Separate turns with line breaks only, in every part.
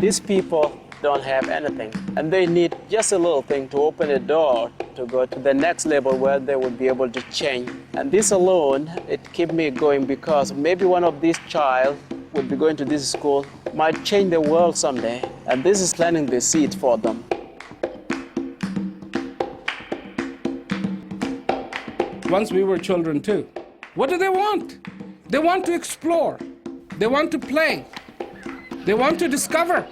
These people don't have anything, and they need just a little thing to open a door to go to the next level where they would be able to change. And this alone, it kept me going, because maybe one of these child would be going to this school, might change the world someday, and this is planting the seed for them.
Once we were children too. What do they want? They want to explore. They want to play. They want to discover.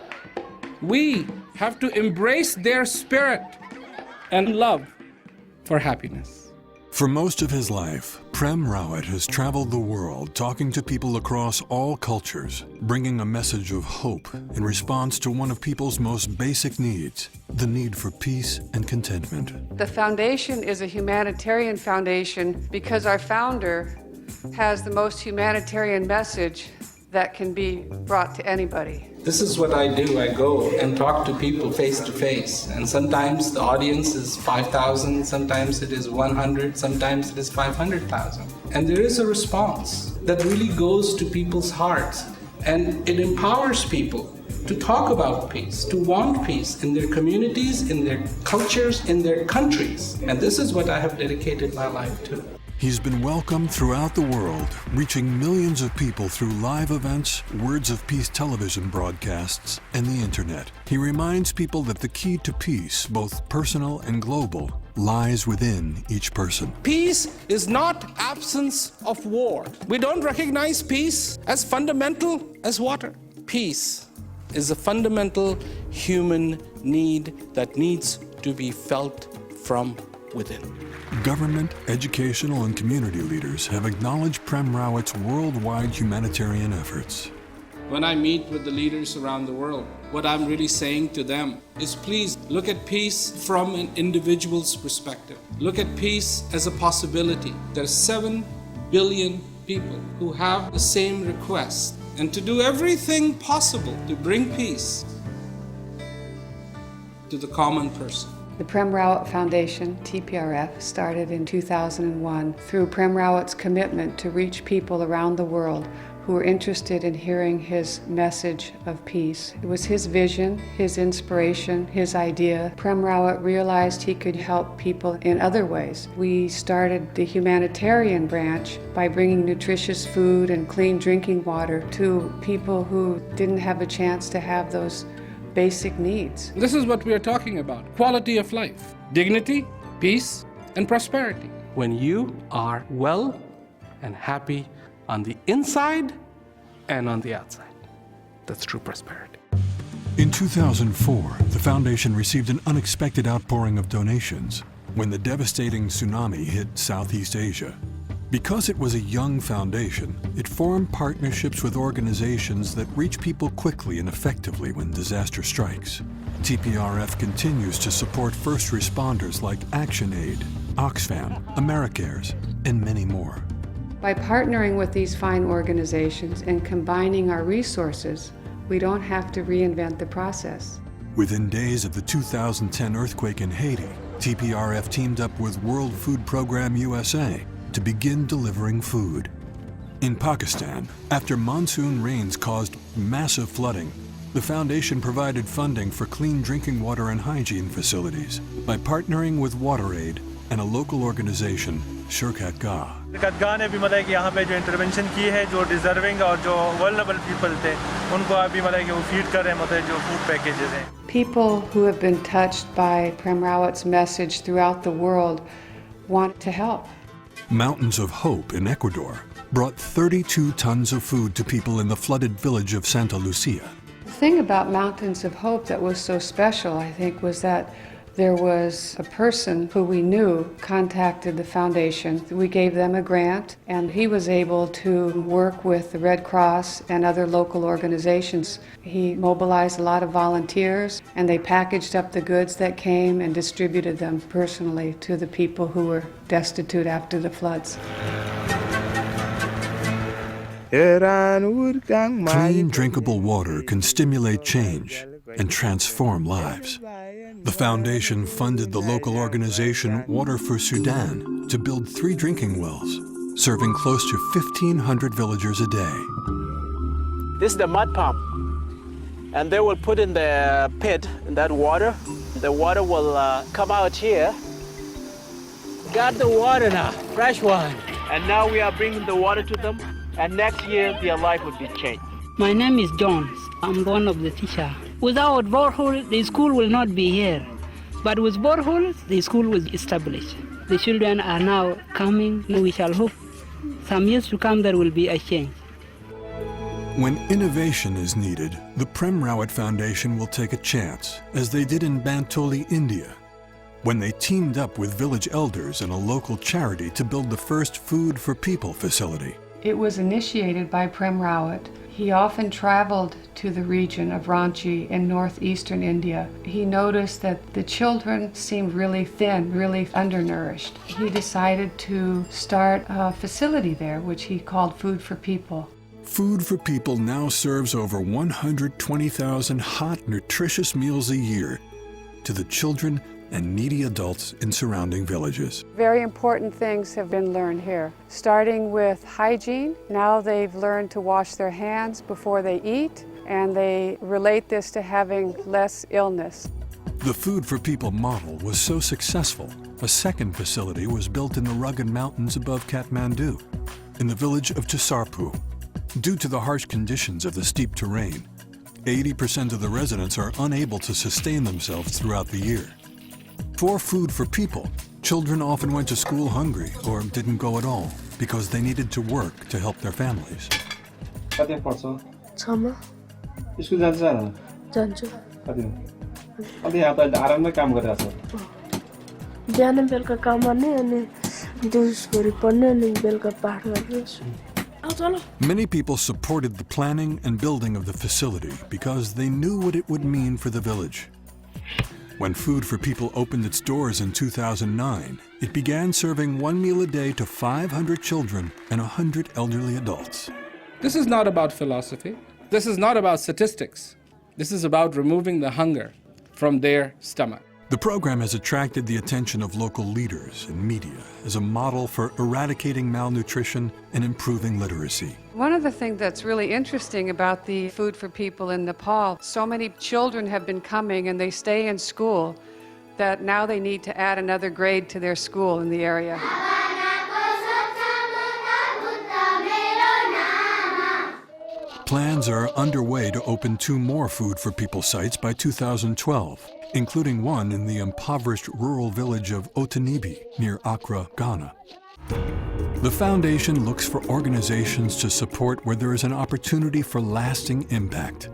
We have to embrace their spirit and love for happiness.
For most of his life, Prem Rawat has traveled the world talking to people across all cultures, bringing a message of hope in response to one of people's most basic needs, the need for peace and contentment.
The foundation is a humanitarian foundation because our founder has the most humanitarian message that can be brought to anybody.
This is what I do. I go and talk to people face to face. And sometimes the audience is 5,000, sometimes it is 100, sometimes it is 500,000. And there is a response that really goes to people's hearts. And it empowers people to talk about peace, to want peace in their communities, in their cultures, in their countries. And this is what I have dedicated my life to.
He's been welcomed throughout the world, reaching millions of people through live events, Words of Peace television broadcasts, and the internet. He reminds people that the key to peace, both personal and global, lies within each person.
Peace is not absence of war. We don't recognize peace as fundamental as water. Peace is a fundamental human need that needs to be felt from within.
Government, educational, and community leaders have acknowledged Prem Rawat's worldwide humanitarian efforts.
When I meet with the leaders around the world, what I'm really saying to them is, please look at peace from an individual's perspective. Look at peace as a possibility. There are 7 billion people who have the same request, and to do everything possible to bring peace to the common person.
The Prem Rawat Foundation, TPRF, started in 2001 through Prem Rawat's commitment to reach people around the world who were interested in hearing his message of peace. It was his vision, his inspiration, his idea. Prem Rawat realized he could help people in other ways. We started the humanitarian branch by bringing nutritious food and clean drinking water to people who didn't have a chance to have those basic needs.
This is what we are talking about. Quality of life, dignity, peace, and prosperity. When you are well and happy on the inside and on the outside, that's true prosperity.
In 2004, the foundation received an unexpected outpouring of donations when the devastating tsunami hit Southeast Asia. Because it was a young foundation, it formed partnerships with organizations that reach people quickly and effectively when disaster strikes. TPRF continues to support first responders like ActionAid, Oxfam, AmeriCares, and many more.
By partnering with these fine organizations and combining our resources, we don't have to reinvent the process.
Within days of the 2010 earthquake in Haiti, TPRF teamed up with World Food Program USA to begin delivering food. In Pakistan, after monsoon rains caused massive flooding, the foundation provided funding for clean drinking water and hygiene facilities by partnering with WaterAid and a local organization, Shirkat Gah.
शरकतगाह ने भी मतलब कि यहाँ पे जो intervention की है, जो डिजर्विंग और जो वल्नरेबल पीपल थे, उनको अभी मतलब कि वो फीड कर रहे हैं, मतलब जो फूड पैकेजेस हैं.
People who have been touched by Prem Rawat's message throughout the world want to help.
Mountains of Hope in Ecuador brought 32 tons of food to people in the flooded village of Santa Lucia.
The thing about Mountains of Hope that was so special, I think, was that there was a person who we knew contacted the foundation. We gave them a grant, and he was able to work with the Red Cross and other local organizations. He mobilized a lot of volunteers, and they packaged up the goods that came and distributed them personally to the people who were destitute after the floods.
Clean, drinkable water can stimulate change and transform lives. The foundation funded the local organization Water for Sudan to build 3 drinking wells, serving close to 1,500 villagers a day.
This is the mud pump. and they will put in the pit, in that water. The water will come out here. Got the water now, fresh one. And now we are bringing the water to them, and next year their life will be changed.
My name is John. I'm one of the teachers. Without borehole, the school will not be here. But with borehole, the school was established. The children are now coming, and we shall hope some years to come there will be a change.
When innovation is needed, the Prem Rawat Foundation will take a chance, as they did in Bantoli, India, when they teamed up with village elders and a local charity to build the first Food for People facility.
It was initiated by Prem Rawat. He often traveled to the region of Ranchi in northeastern India. He noticed that the children seemed really thin, really undernourished. He decided to start a facility there, which he called Food for People.
Food for People now serves over 120,000 hot, nutritious meals a year to the children and needy adults in surrounding villages.
Very important things have been learned here. Starting with hygiene, now they've learned to wash their hands before they eat, and they relate this to having less illness.
The Food for People model was so successful, a second facility was built in the rugged mountains above Kathmandu, in the village of Tisarpu. Due to the harsh conditions of the steep terrain, 80% of the residents are unable to sustain themselves throughout the year. For Food for People, children often went to school hungry or didn't go at all because they needed to work to help their families. Many people supported the planning and building of the facility because they knew what it would mean for the village. When Food for People opened its doors in 2009, it began serving one meal a day to 500 children and 100 elderly adults.
This is not about philosophy. This is not about statistics. This is about removing the hunger from their stomach.
The program has attracted the attention of local leaders and media as a model for eradicating malnutrition and improving literacy.
One of the things that's really interesting about the Food for People in Nepal, so many children have been coming and they stay in school that now they need to add another grade to their school in the area.
Plans are underway to open 2 more Food for People sites by 2012, including one in the impoverished rural village of Otanibi near Accra, Ghana. The foundation looks for organizations to support where there is an opportunity for lasting impact.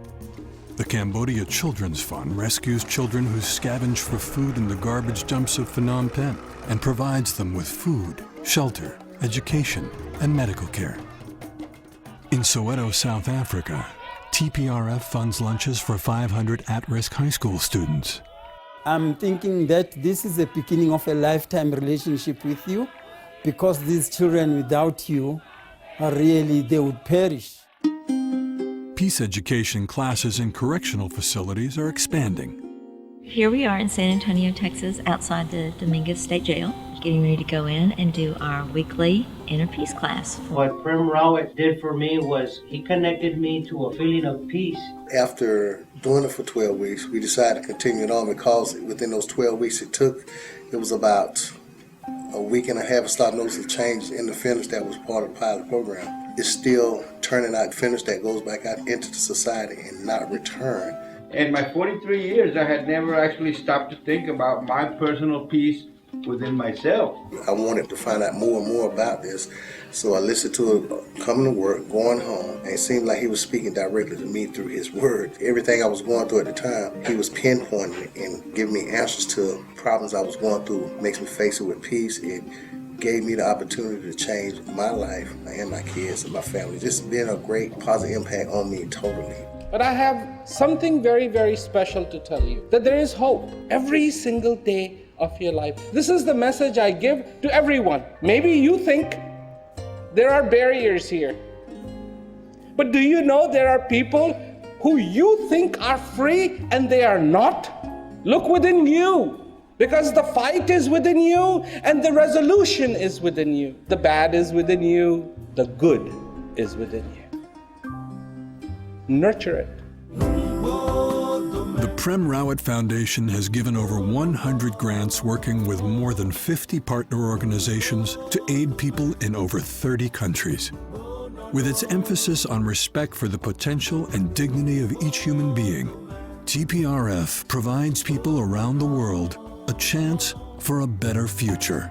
The Cambodia Children's Fund rescues children who scavenge for food in the garbage dumps of Phnom Penh and provides them with food, shelter, education, and medical care. In Soweto, South Africa, TPRF funds lunches for 500 at-risk high school students.
I'm thinking that this is the beginning of a lifetime relationship with you, because these children without you are really, they would perish.
Peace education classes in correctional facilities are expanding.
Here we are in San Antonio, Texas, outside the Dominguez State Jail, getting ready to go in and do our weekly inner peace class.
What Prem Rawat did for me was he connected me to a feeling of peace.
After doing it for 12 weeks, we decided to continue it on because within those 12 weeks it was about a week and a half to start noticing change in the finish that was part of the pilot program. It's still turning out finish that goes back out into the society and not return.
In my 43 years, I had never actually stopped to think about my personal peace within myself.
I wanted to find out more and more about this, so I listened to it coming to work, going home, and it seemed like he was speaking directly to me through his words. Everything I was going through at the time, he was pinpointing and giving me answers to problems I was going through. It makes me face it with peace. It gave me the opportunity to change my life and my kids and my family. Just been a great positive impact on me totally.
But I have something very, very special to tell you, that there is hope every single day of your life. This is the message I give to everyone. Maybe you think there are barriers here, but do you know there are people who you think are free and they are not? Look within you, because the fight is within you and the resolution is within you. The bad is within you, the good is within you. Nurture it.
The Prem Rawat Foundation has given over 100 grants working with more than 50 partner organizations to aid people in over 30 countries. With its emphasis on respect for the potential and dignity of each human being, TPRF provides people around the world a chance for a better future.